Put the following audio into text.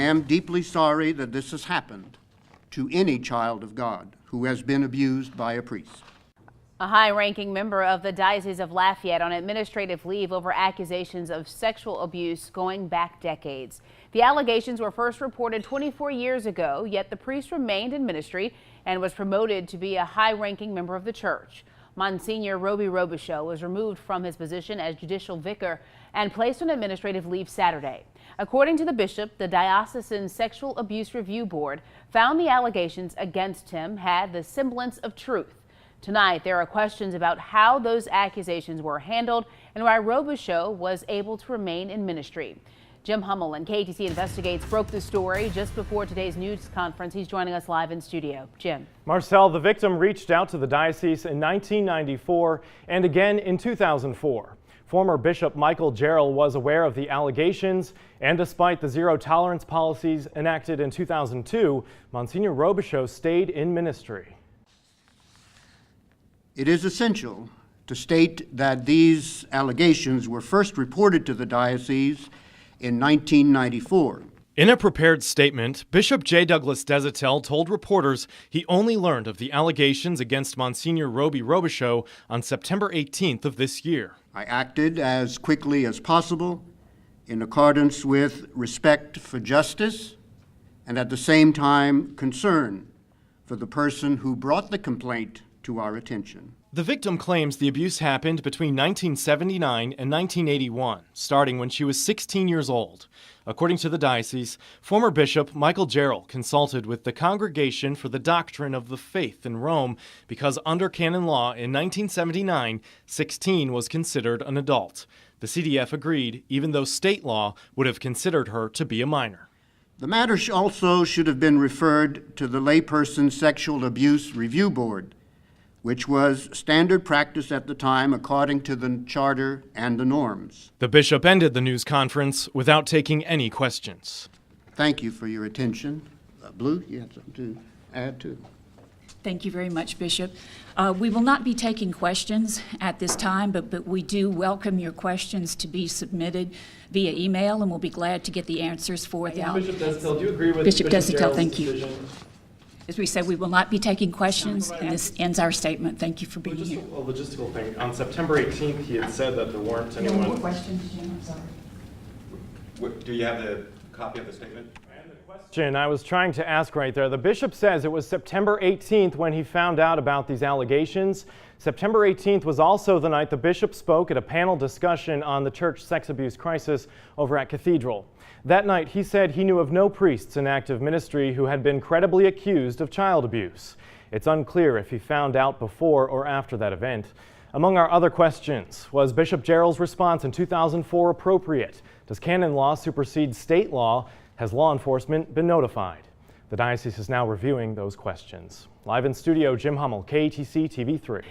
am deeply sorry that this has happened to any child of God who has been abused by a priest. A high-ranking member of the Diocese of Lafayette on administrative leave over accusations of sexual abuse going back decades. The allegations were first reported 24 years ago, yet the priest remained in ministry and was promoted to be a high-ranking member of the church. Msgr Robichaux was removed from his position as judicial vicar and placed on administrative leave Saturday. According to the bishop, the Diocesan Sexual Abuse Review Board found the allegations against him had the semblance of truth. Tonight, there are questions about how those accusations were handled and why Robichaux was able to remain in ministry. Jim Hummel and KTC Investigates broke the story just before today's news conference. He's joining us live in studio. Jim. Marcel, the victim reached out to the diocese in 1994 and again in 2004. Former Bishop Msgr was aware of the allegations, and despite the zero-tolerance policies enacted in 2002, Msgr Robichaux stayed in ministry. It is essential to state that these allegations were first reported to the diocese in 1994. In a prepared statement, Bishop J. Douglas Desatel told reporters he only learned of the allegations against Msgr Robichaux on September 18th of this year. I acted as quickly as possible in accordance with respect for justice and at the same time concern for the person who brought the complaint to our attention. The victim claims the abuse happened between 1979 and 1981, starting when she was 16 years old. According to the diocese, former Bishop Msgr consulted with the Congregation for the Doctrine of the Faith in Rome because under canon law in 1979, 16 was considered an adult. The CDF agreed, even though state law would have considered her to be a minor. The matter also should have been referred to the Layperson Sexual Abuse Review Board, which was standard practice at the time according to the charter and the norms. The bishop ended the news conference without taking any questions. Thank you for your attention. Blue, you have something to add to? Thank you very much, Bishop. We will not be taking questions at this time, but we do welcome your questions to be submitted via email, and we'll be glad to get the answers for them. Bishop Desatel, do you agree with Bishop Bishop Desatel, Gerald's thank you. decision? As we said, we will not be taking questions, and this ends our statement. Thank you for being Just here. a logistical thing. On September 18th, he had said that there weren't No more anyone. questions, Jim, I'm sorry. Do you have the copy of the statement? I was trying to ask right there. The bishop says it was September 18th when he found out about these allegations. September 18th was also the night the bishop spoke at a panel discussion on the church sex abuse crisis over at Cathedral. That night, he said he knew of no priests in active ministry who had been credibly accused of child abuse. It's unclear if he found out before or after that event. Among our other questions, was Bishop Gerald's response in 2004 appropriate? Does canon law supersede state law? Has law enforcement been notified? The diocese is now reviewing those questions. Live in studio, Jim Hummel, KTC TV3.